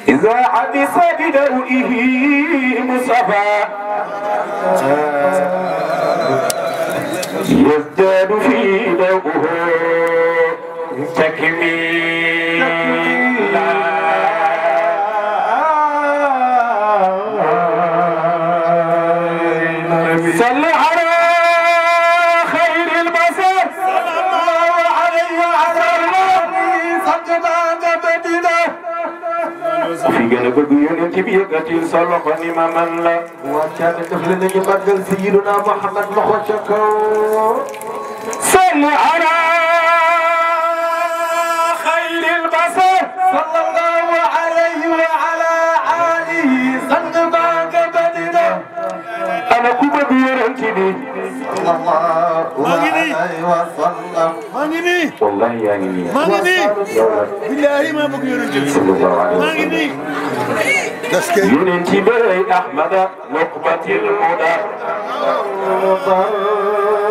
إذا حدث بدوئه مصطفى يزداد في دوئه تكميلا صل على خير البشر صلى الله عليه وسلم سجدان بدنا في جنب الجيون كبيرة صلى خنيم من لا وكان تفلنا يبدل سيدنا محمد لخوشكو صل على خير البشر صلى الله عليه وعلى آله سجدان بدنا أنا كوبا بيرنتني صلى الله عليه وسلم مانيني والله يعني مانيني بالله ما بقي يرنتني صلى الله عليه وسلم ينتي بري أحمد نقبة المدى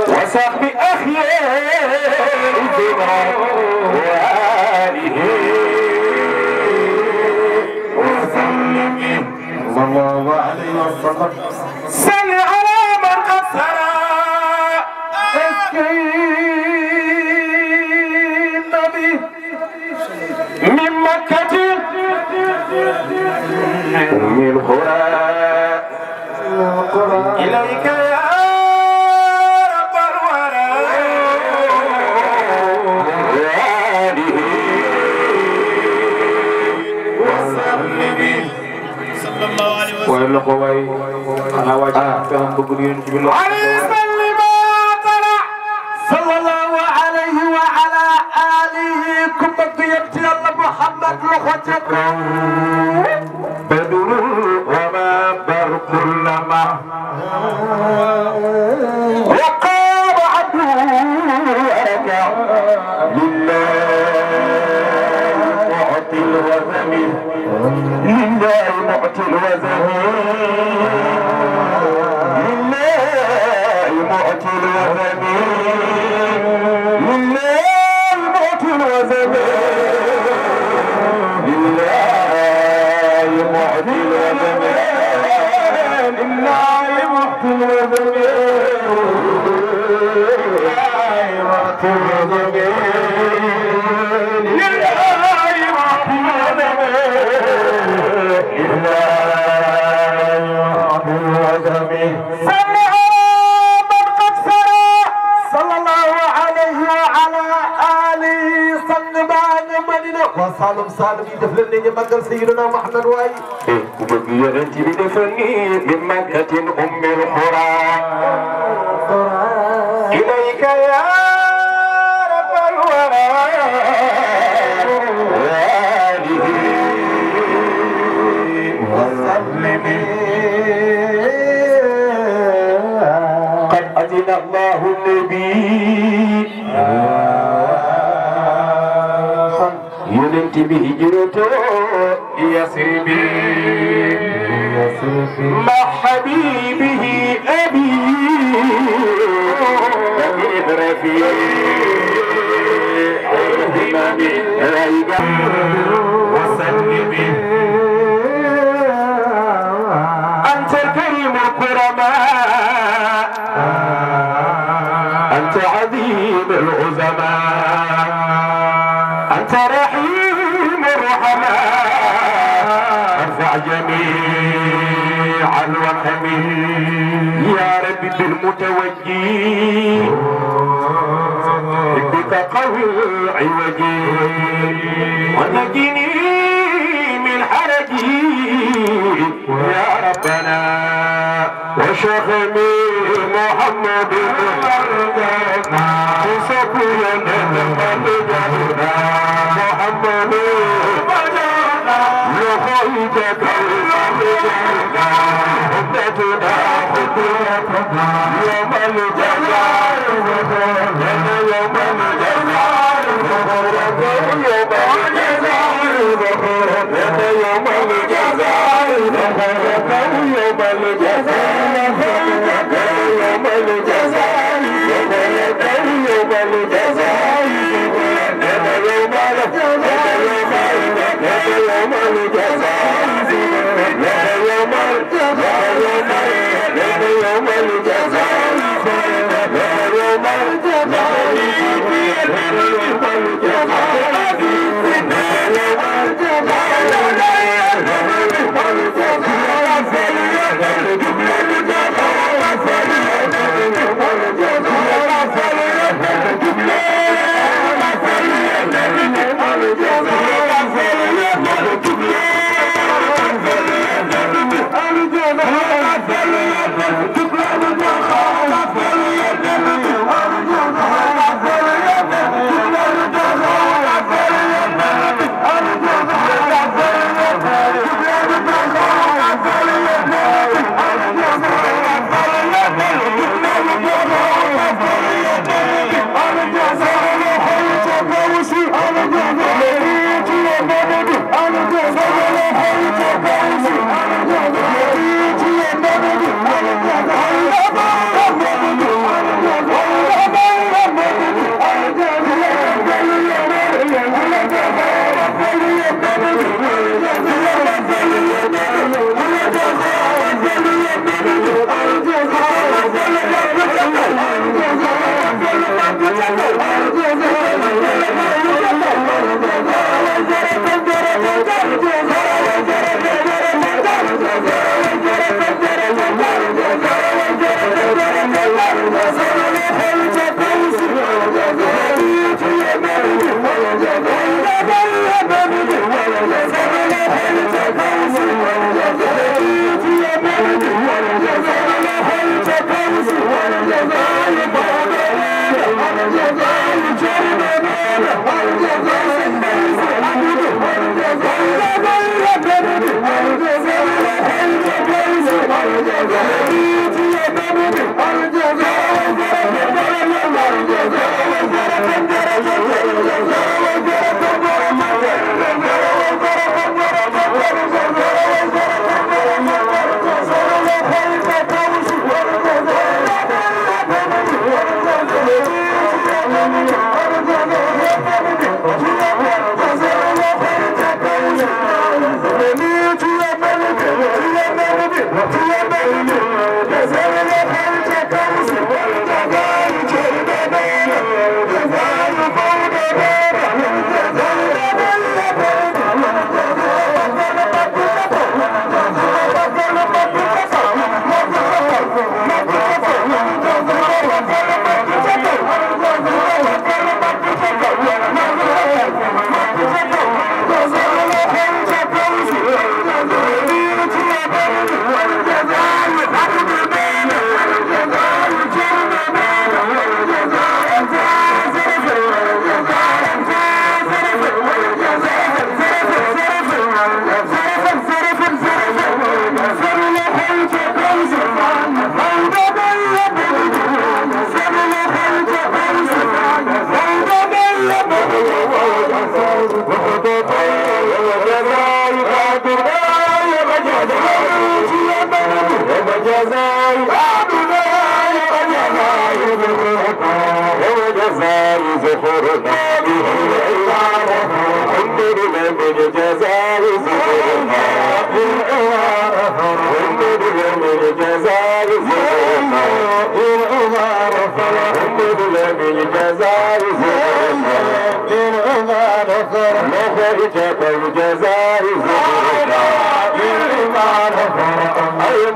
وصحب أخيار الدماء وآله وسلم صلى الله عليه وسلم صل على من قد سرى النبي من مكة من القرى إليك يا رب الورى وآله وسلم صلى الله عليه وسلم وإلا قوي أنا واجه فهم بقرين جبل عليه سلم صلى الله عليه وعلى آله كبك يبتي الله محمد لخوتك بدر وما برق لما وقام عبده وركع لله معطي الوزن لله معطي الوزن لله معطي الوزن لله معطي الوزن وصالم صالم يدفلني من مكة سيدنا محمد واي وبقي انت بدفني من مكة أم القرى إليك يا رب الورى وآله وسلم قد أذن الله النبي ينتي بهجرته يسربي مع حبيبه أبي رفيق الهمم ريقا وسلم أنت الكريم الكرماء أنت عظيم العظماء أنت رحيم الرحماء ارفع جميع الوهم يا رب بالمنى متوجي بك قوي عوجي ونجني من حرجي يا ربنا وشفني محمد تسكن محمد لخيتك حبتنا يوم الجزاء يوم الجزاء يوم الجزاء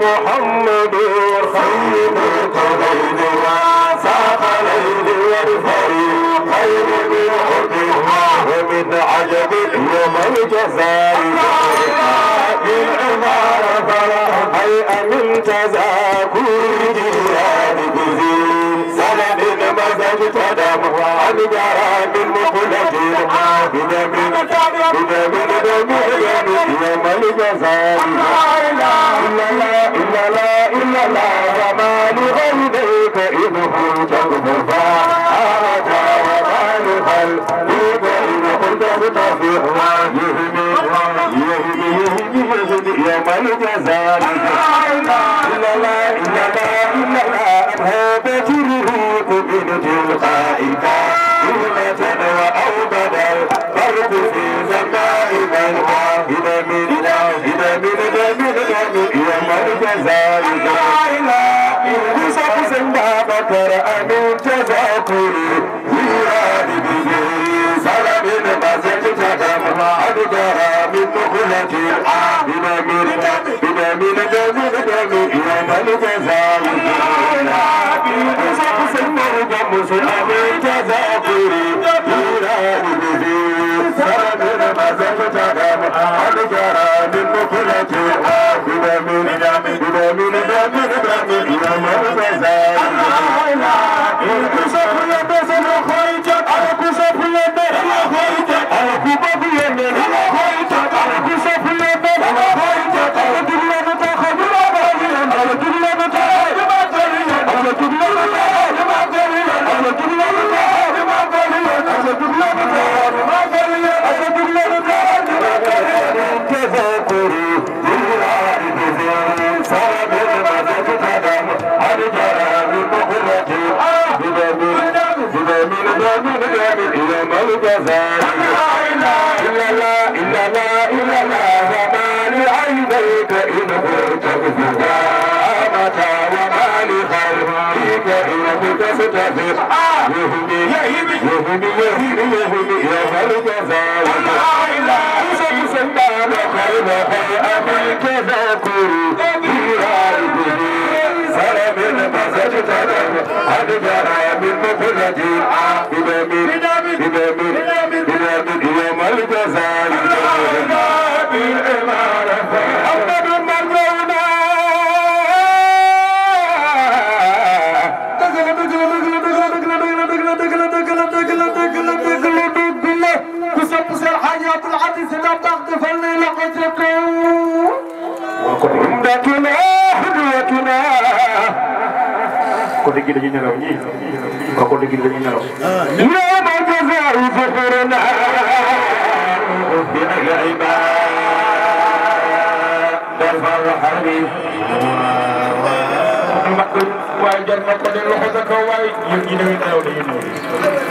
محمد خير الجزاء بالعمارة فرح هيئة من تذاكر جيران بزين سند مزج تدم عن جرام المخلصين بدم يوم الجزاء إلا لا وما لغيرك إن كنت تغفر وما لخلقك إن كنت تغفر يهدي يوم الجزاء إلا لا أبهى بجره من تلقائك كلمة وأوبدا فرق في زمائك يوم الجزاء يوسف سنبا بكر أمين تذاكري ويراد به سلام المزج تدم أدجر من مخلة يوم الجزاء يوسف سنبا بكر أمين تذاكري ويراد به سلام المزج تدم أدجر من مخلة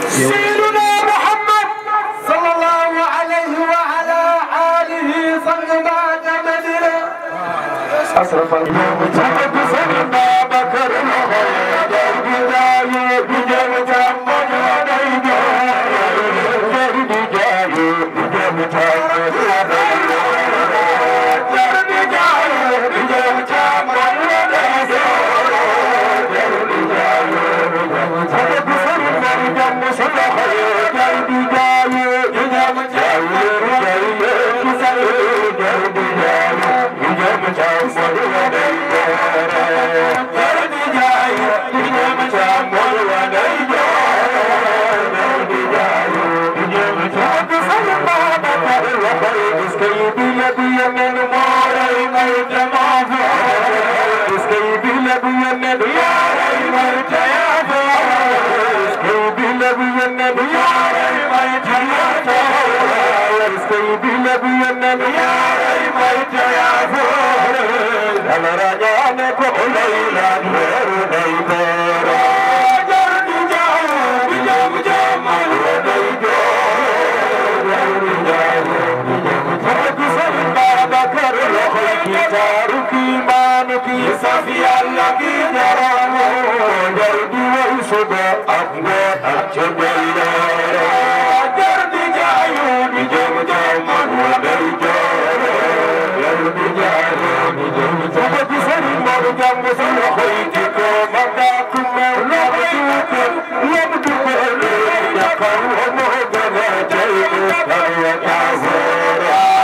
سيدنا محمد صلى الله عليه وعلى آله صلى مدينة أصرف اليوم تحب سيدنا بكر Thank you.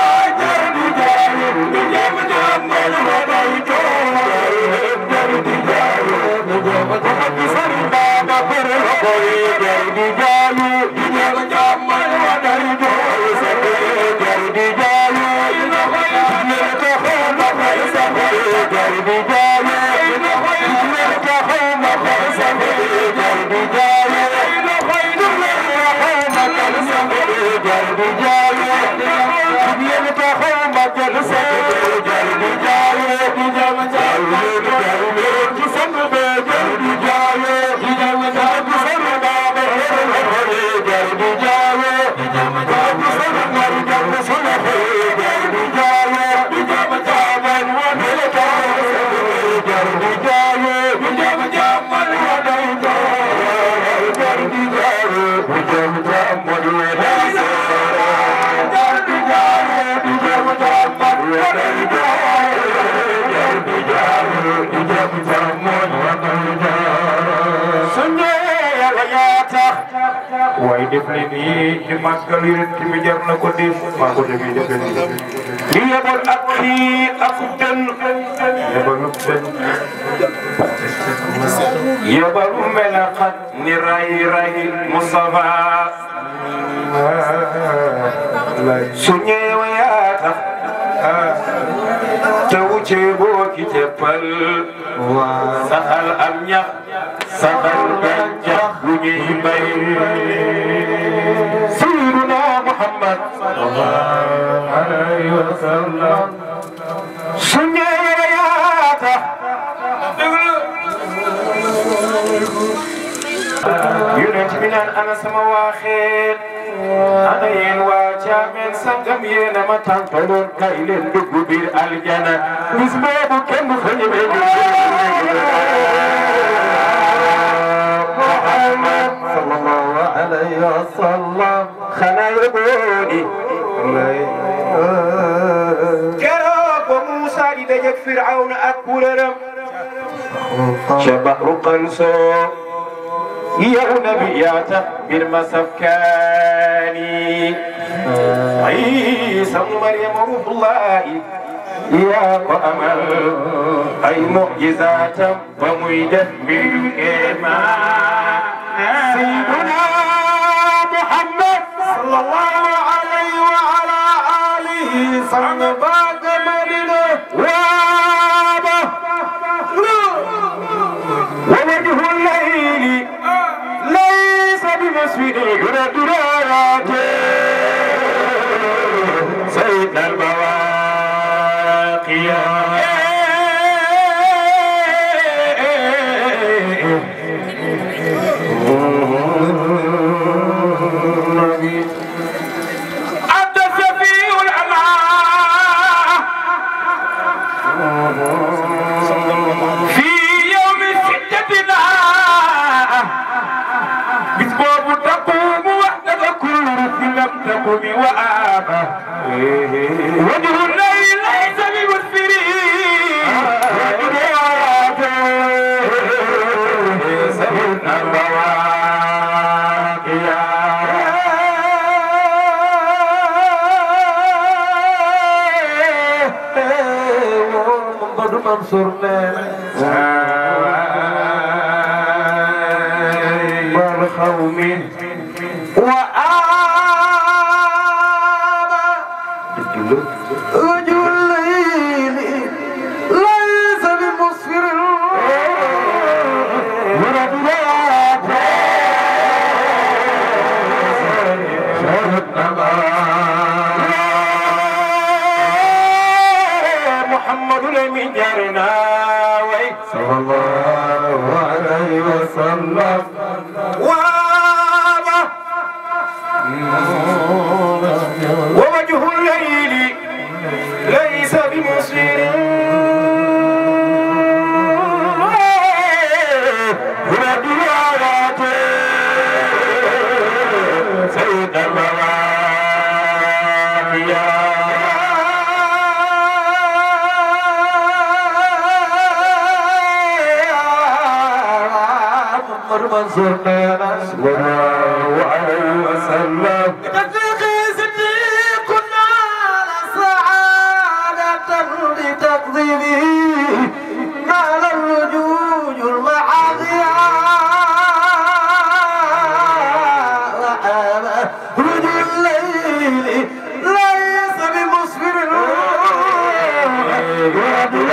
waaye def leen nii ci màggal Yonent bi jar na ko def maa ko defee def leen li yebal ak kii ak den yebalu den yebalu melaxat ni ray Mustafa su ñëwee yaa tax te wuce boo ki teppal saxal am ñax saxal gàncax lu ñuy bay Sayyiduna Muhammad sallallahu alayhi wa sallam su ñëwee yaa tax Yonent bi naan ana sama waaxeet ana yéen waa Caameen sangam yéen a ma tàntaloon kay leen dugg biir aljana bis boobu kenn du fa ñëwee Muhammad sallallahu alayhi wa sallam xanaa yëgooni keroog ba Muusa di dajeek Firawna ak kuréelam ca Bahru Qalsoo yow nabi yaa tax bir ma safkaani Iisa ibnu Maryam ruuhullaahi yaa ko amal ay mu'jizaatam ba muy def mbir kéemaan Sayyiduna Muhammad sallallahu alayhi wa ala alihi sang baag Madina waaba wa wajhu layli laysa bimusfidi duraate sayyidna al-bawaaqiya وجه الليل ليس بمسفر سيدنا البواقيا محمد منصور والقوم وجه الليل ليس بمسفر وربيات محمد الأمين جارنا صلى الله عليه وسلم ووجه الليل ليس بمسفر وربيات سيد البواقيا محمد منصور صلى الله عليه وسلم بتقديمه نال الوجوج المعاضية رجل الليل ليس بمسفر وصلى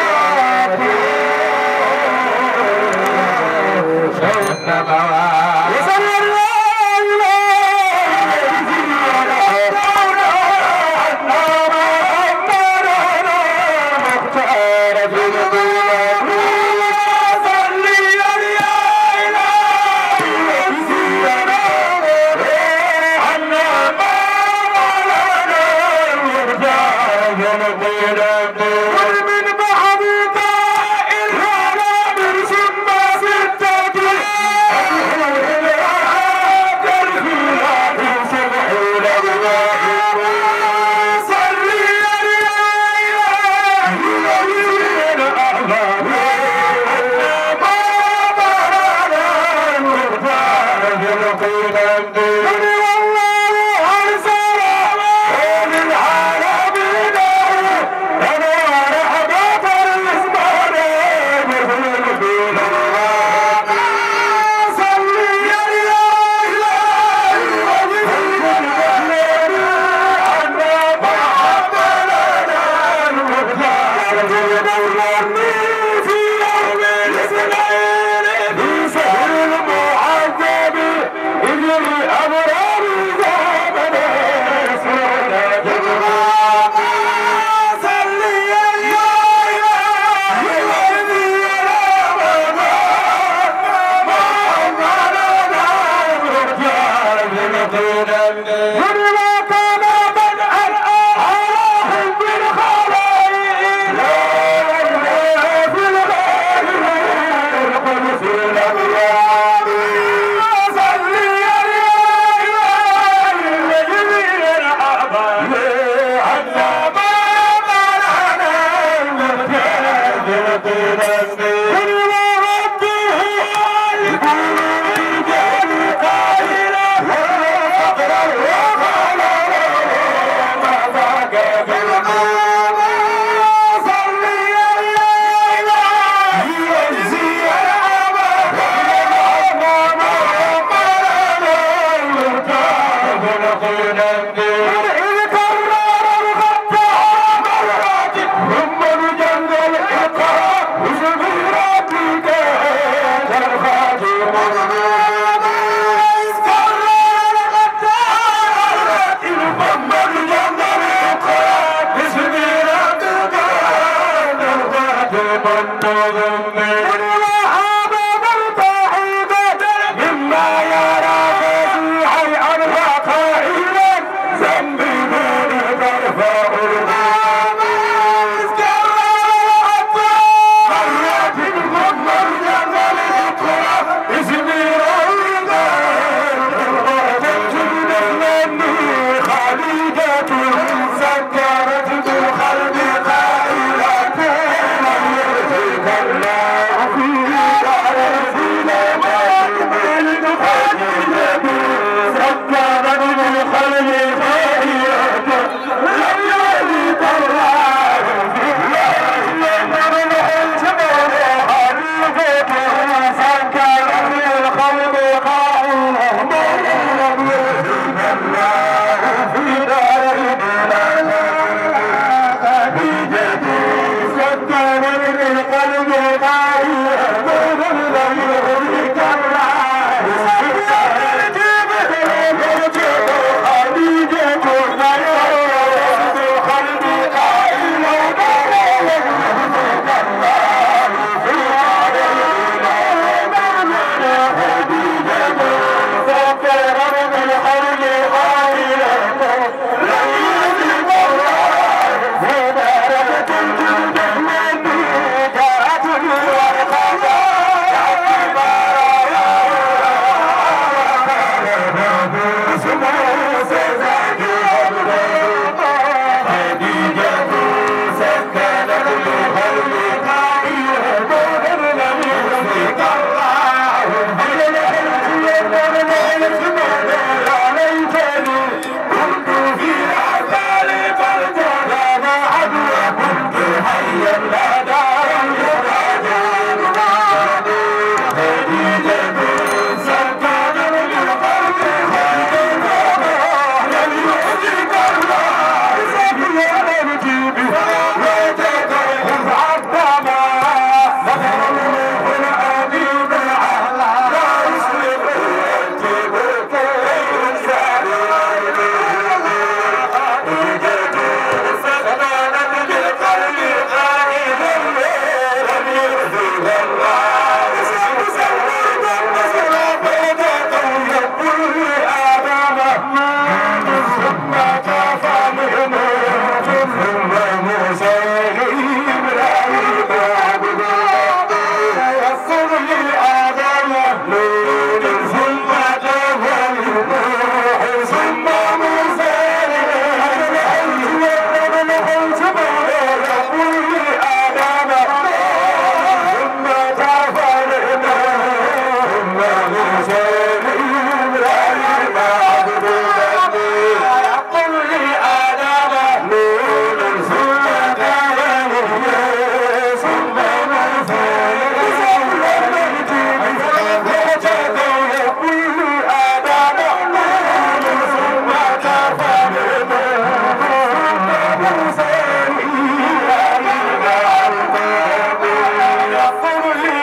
يغفر لي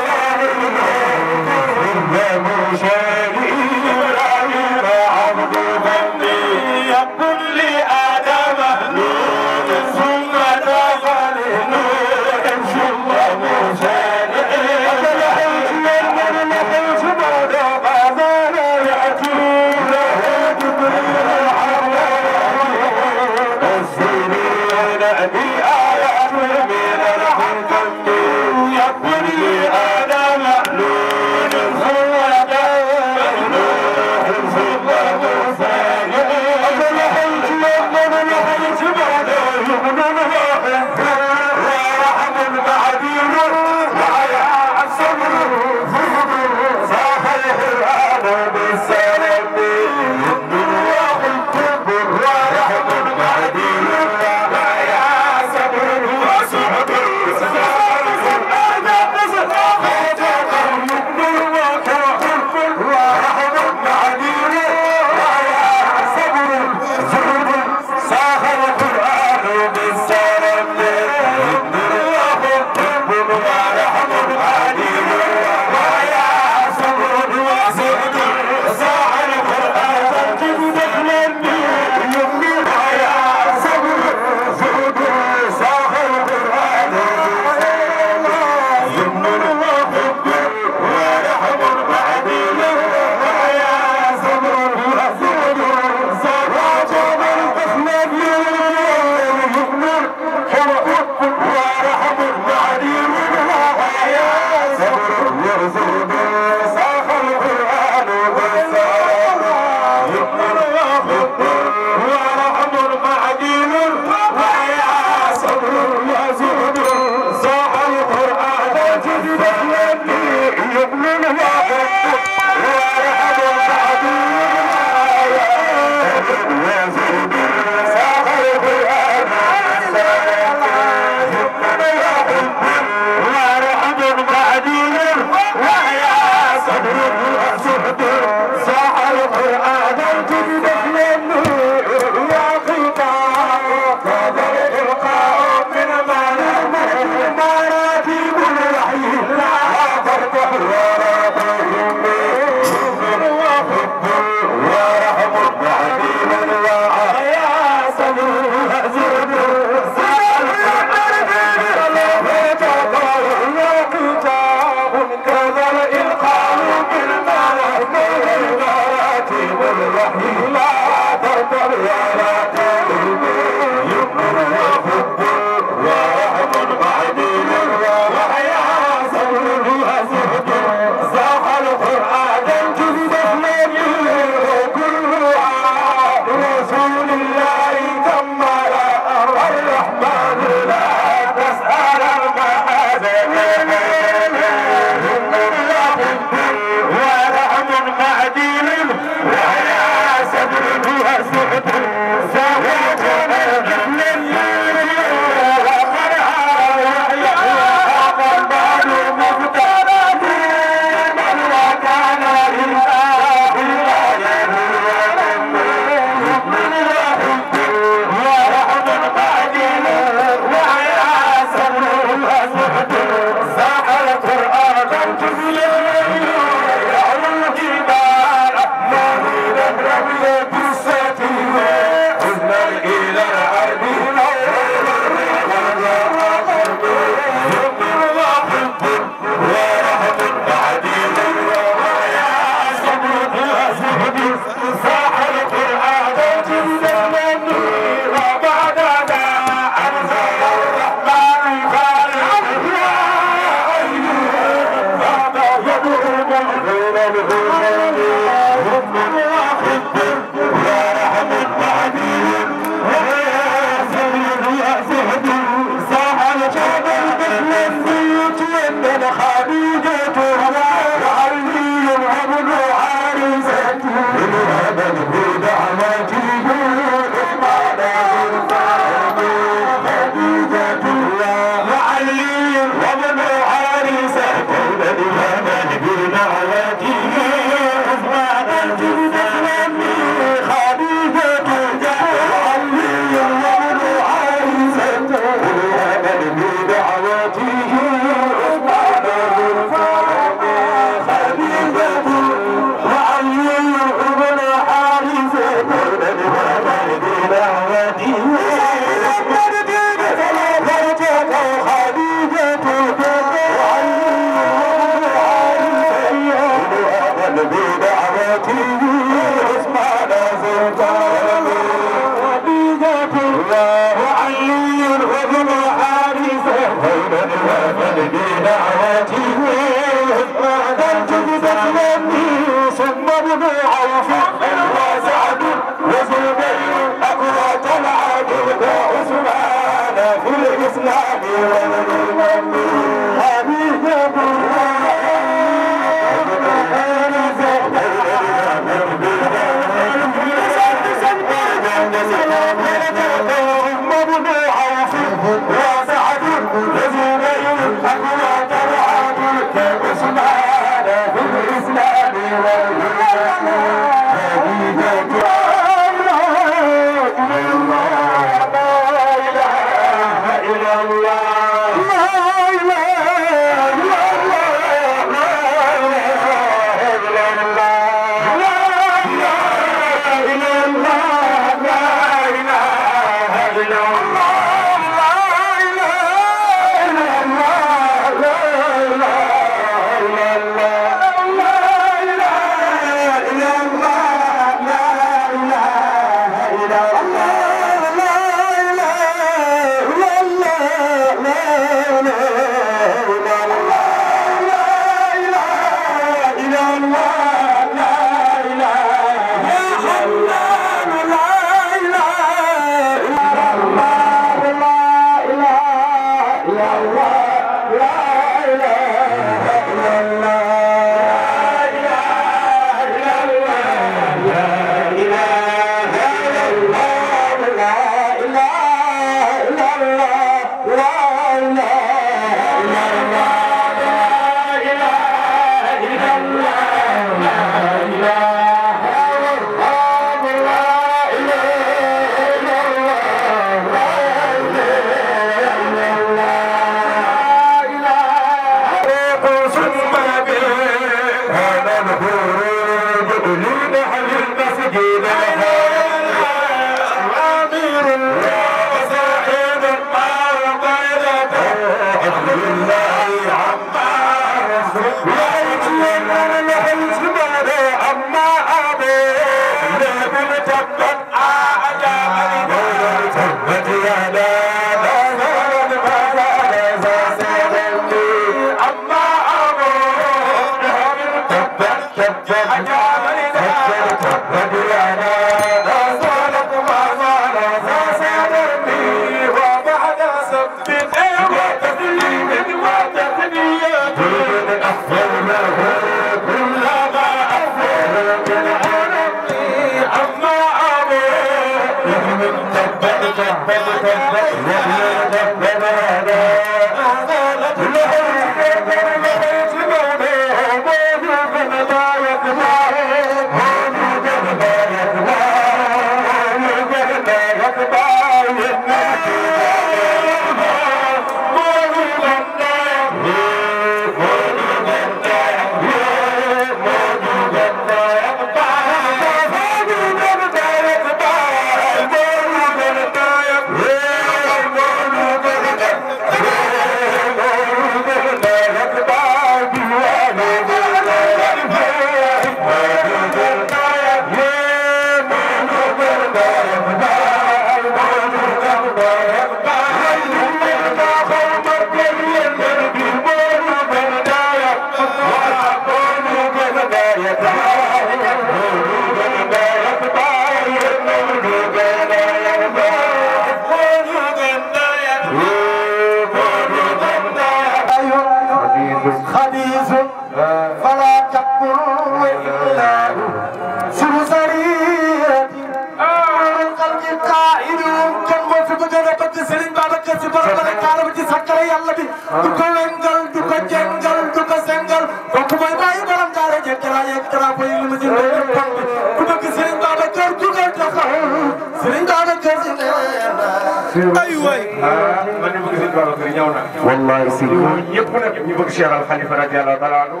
wallahi si ñëpp nag ñu bëgg Cheikh Al Khalifa radiyallahu ta'ala anhu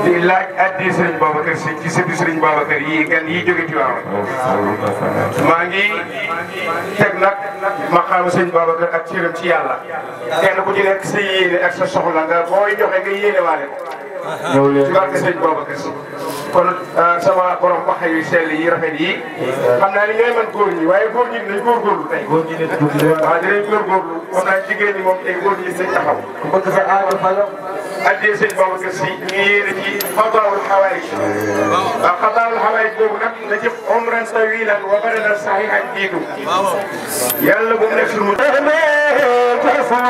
di laaj addi Serigne Babacar Sy ci sëti Serigne Babacar yi gan yi jóge ci waaw maa ngi teg nag maqaama Serigne Babacar ak cëram ci yàlla kenn ku ci nekk sa yéene ak sa soxla nga booy joxe nga yéene waale ko ci barke Serigne Babacar Sy kon sama borom wax yu sell yi rafet yi xam naa ni ñooy man góor ñi waaye góor ñi dañ góorgóorlu tey. góor ñi ne tuuti leen. waaw dinañ góorgóorlu xam naa jigéen ñi moom tey góor ñi dañ taxaw. ku bëgg sa aajo fa la. addee sëñ Babacar Si ñu yéene ci xadaawul xawaayij. waaw xadaawul xawaayij boobu nag na ci umran tawilan wa badanan sahihan jiitu. yàlla bu mu nekk suñu. Yalla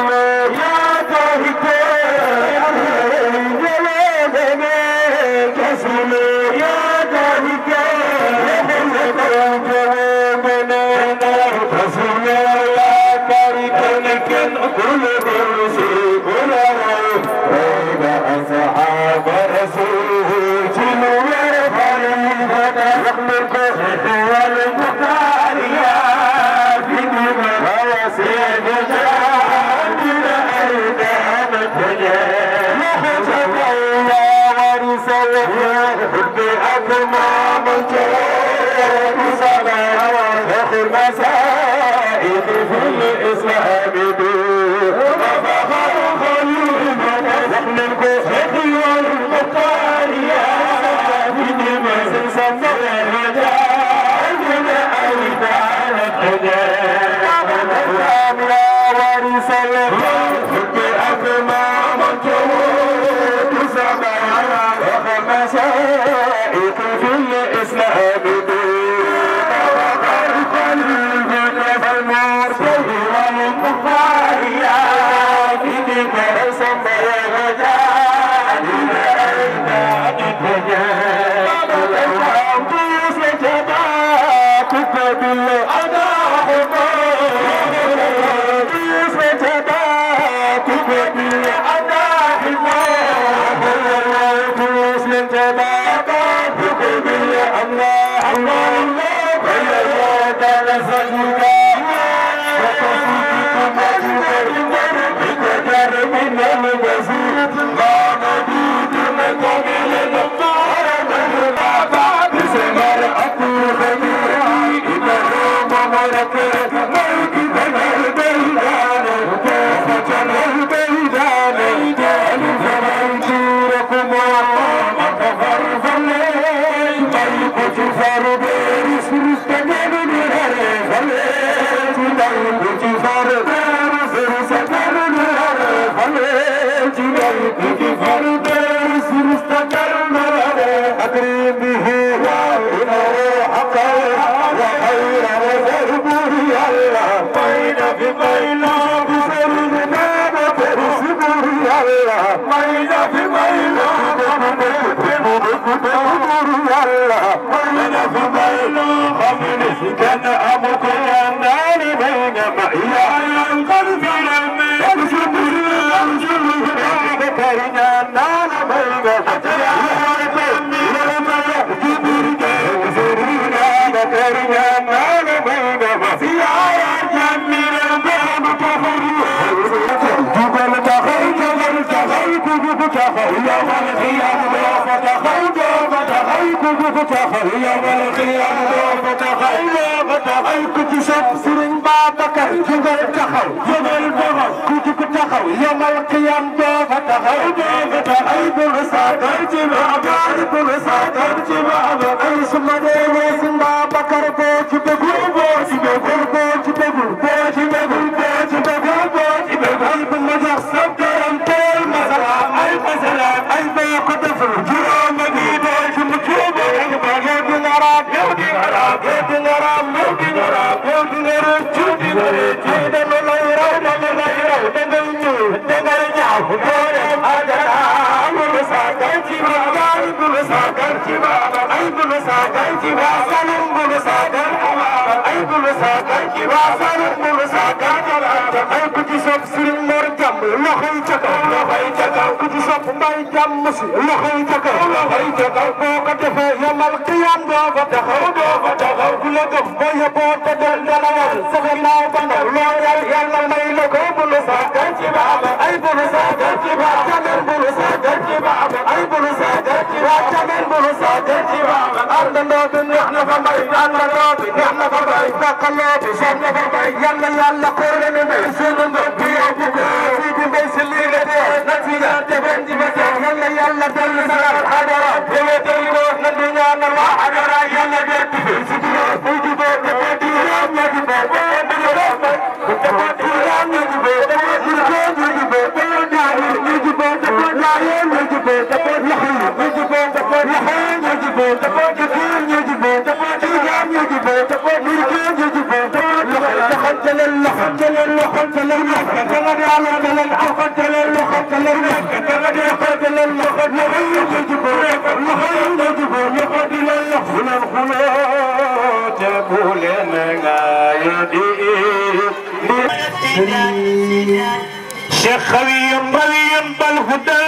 شيخ خوي روي بالهدى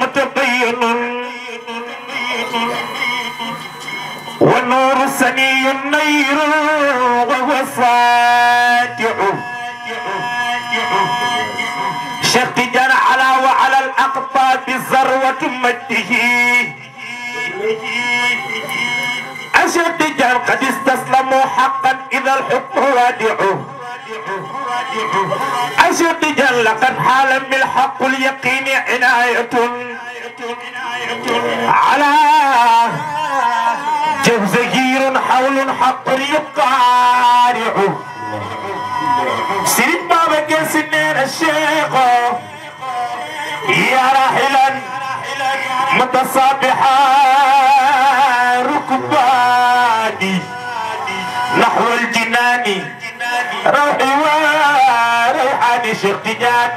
متبين والنور سني النير وهو ساتع شيخ تجار على وعلى الأقطاب ذروة مجده أشيخ تجار قد استسلموا حقا إذا الحكم وادعه أشيخ تجار لقد حال من الحق اليقين عناية على جوزجير حول حق يقارع سيد بابا كسنين الشيخ يا راحلا متصابحا ركباني نحو الجنان روحي وريحاني شيخ تجان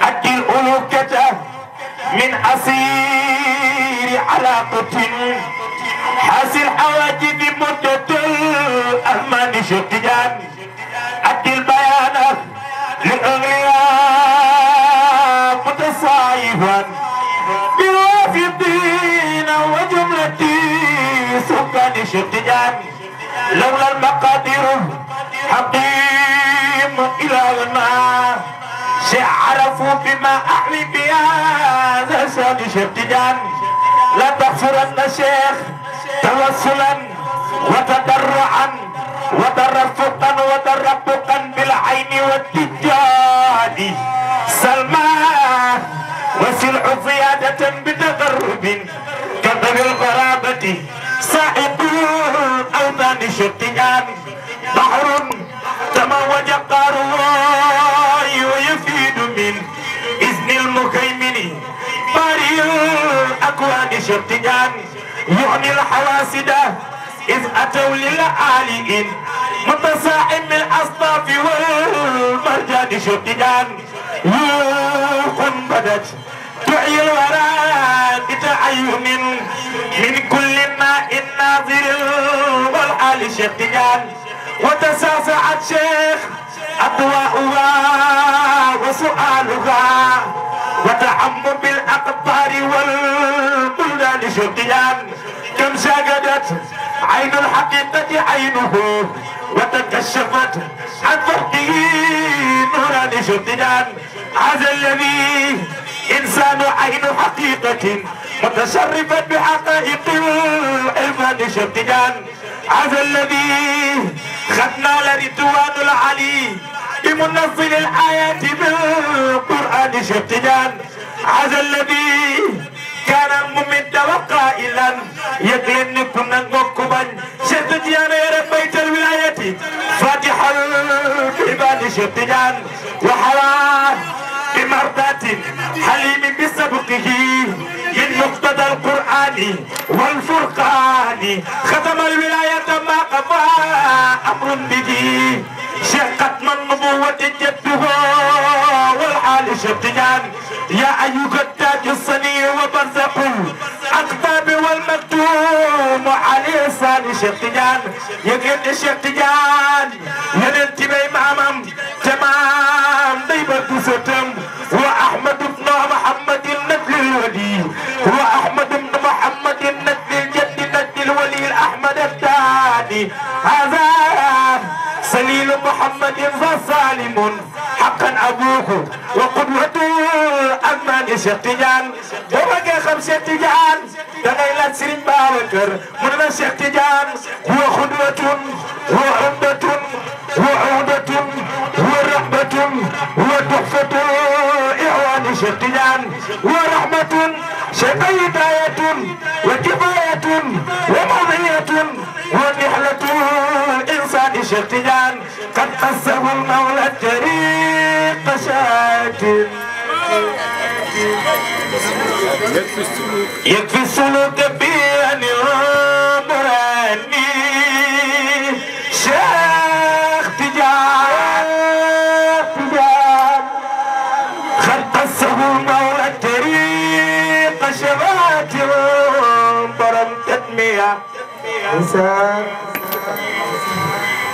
أدي الألوكة من أسير علاقة حاصل حواجب مدة الأهمان شيخ تجان أدي البيان للأغنياء متصايفا بالوافدين وجملة سكان شيخ تجان لولا المقادير حقيم إلهنا عرفوا بما أحلي بهذا شان شيخ تجان لا تغفرن شيخ توسلا وتضرعا وترفقا وتربقا بالعين والتجان سلمى وسلع زيادة بتقرب كذب الغرابة صاحب الأوطان شيخ تجان بحر تموج قارواي ويفيد من إذن المكيمن باري الأكوان شيخ تجان يغني الحواسد إذ أتوا للعالين متصاحب الأصناف والمرجان شيخ تجان يوخن بدت تعي الورى بتعين من كل ماء ناظر والحال شيخ تجان وتساسعت شيخ أضواءها وسؤالها وتعم بالأقطار والبلدان شيخ تجان كم شاهدت عين الحقيقة عينه وتكشفت عن فحته نوران شيخ تجان هذا الذي إنسان عين حقيقة متشرفت بحقائق العرفان شيخ تجان هذا الذي خدنا لرضوان العلي بمنزل الآيات بالقرآن شيخ تجان هذا الذي كان ممد وقائلا يقلن كنا نقبا شيخ تجان يرد بيت الولاية فاتح البيبان شيخ تجان وحوان بمرضات حليم بسبقه من مقتضى القرآن والفرقان ختم الولاية ما قضى أمر به شقت من نبوة جده والحال شيخ تجان يا أيها التاج الصني وبرزق أقطاب والمكتوم عليه سان شيخ تجان يقين شيخ تجان ينتبه إمامم تمام ديبة ستم وأحمد بن محمد النبي الولي وأحمد بن محمد النبي الجد النبي الولي الأحمد الثاني هذا سليل محمد فسالم حقا أبوه وقدوته أمان شيخ تجان وبقى خمسة تجان دغيلة سرين باوكر من شيخ تجان هو خدوة وعمدة وعودة ورحمة وتحفة إعوان شيخ تجان ورحمة شيخ هداية وكفاية ومضية ونحلة الإنسان شيخ تجان قد قسم المولى الطريق شاكر يكفي السلوك بأن يراني شيخ تجان جميع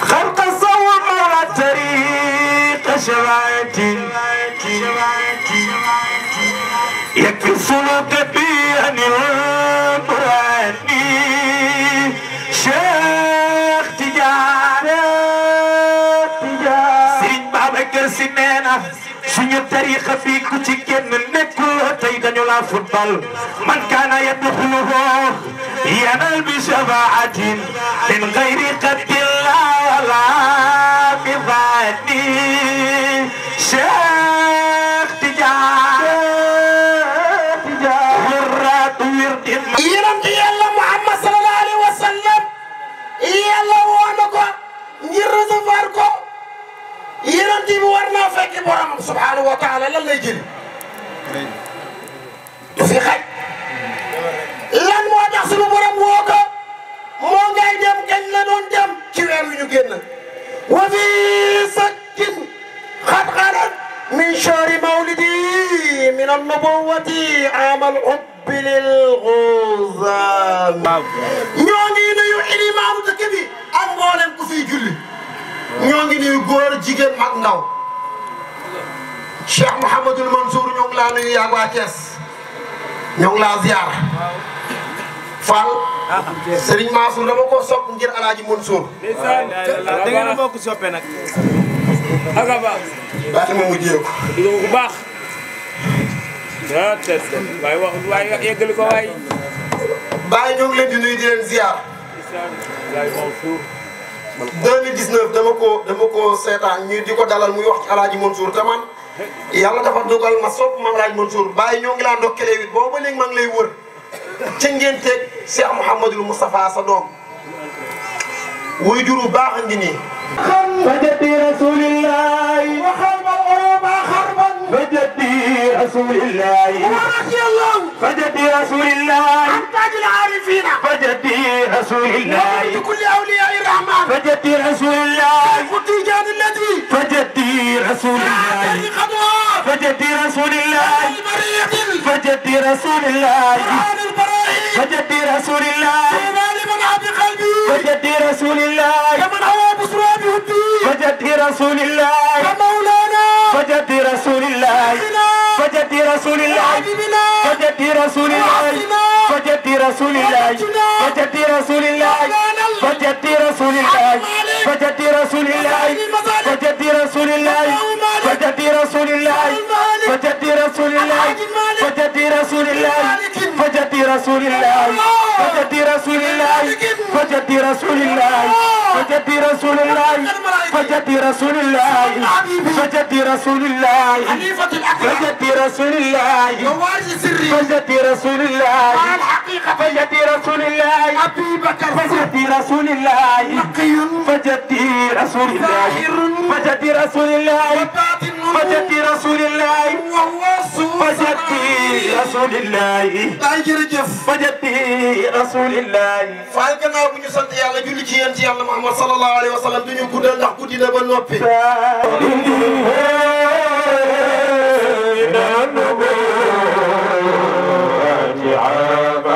خلق الصور مع الطريق شفاعتي يكفي السلوك بأن القرآني شيخ تجارة سيرين بابكر سنينا suñu tariqa fii ku ci génn nekkul tey dañu la football man kaana yadxuluhu yanal bi shafaatin min gayri qadin la wala bi fani Cheikh Tidiane wurraatu wirdin yonent Yàlla Muhammad sallallahu alayhi wa sallam Yàlla woo na ko ngir recevoir ko yonent bi war naa fekk boromam subhanahu wa taala lan lay jël du fi xaj lan moo tax sunu borom woo ko moo ngay dem kañ la doon dem ci weer wi ñu génn wa fi sakkin xat xalat min shahri mawlidi min an-nubuwati amal hubbi lil ghuzam ñoo ngi nuyu imaamu dëkk bi ak mboolem ku fiy julli ñoo ngi nuyu góor jigéen mag ndaw Cheikh Mouhamadul Mansour ñoo ngi laa nuyu yaa waa Thiès ñoo ngi laa ziar Fall Serigne Mansour dama ko sopp ngir Alaaji Mansour. da ngeen a bokk soppe nag. ak a baax. baati ma mujjee ko. bu baax. ah tey waaye wax waaye yeggali ko waay. Baye ñoo ngi leen di nuyu di leen ziar. 2019 dama ko seetaan ñu di ko dalal muy wax ci Alaaji Mansour te man yàlla dafa dogal ma sopp ma Alaaji Mansour Baye ñoo ngi laa ndokkelee it boobu ba léegi maa ngi lay wër ca ngeen teg Cheikh Mouhamadul Moustapha sa doom wuy juru baax a ngi nii. فجدي رسول الله وخرب العروبة خربا فجدي رسول الله ورضي الله فجدي رسول الله عن تاج العارفين فجدي رسول الله بكل أولياء الرحمن فجدي رسول الله التيجان الذي فجدي رسول الله فجدي رسول الله فجدي رسول الله فجدي رسول الله فجدي رسول الله كمن هو بصرى بهدي فجدي رسول الله كمولانا فجدي رسول الله فجدي رسول الله فجدي رسول الله فجدي رسول الله فجدي رسول الله فجدي رسول الله فجدي رسول الله فجدي رسول الله فجدي رسول الله فجدي رسول الله فجدي رسول الله فجدي رسول الله فجدي رسول الله فجدي رسول الله فجدي رسول الله فجدي رسول الله فجدي رسول الله خليفة الأكرم فجدي رسول الله ووارث سري فجدي رسول الله الحقيقة فجدي رسول الله أبي بكر فجدي رسول الله نقي فجدي رسول الله فجدي رسول الله باطن فجدي رسول الله وهو الصوف فجدي رسول الله ay jërëjëf فجدي رسول الله faal gannaaw bu ñu sant yàlla julli ci yéen ci yàlla Muhammad sallallahu alayhi wa sallam duñu guddal ndax guddi na ba noppi عاد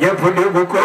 يفدبكم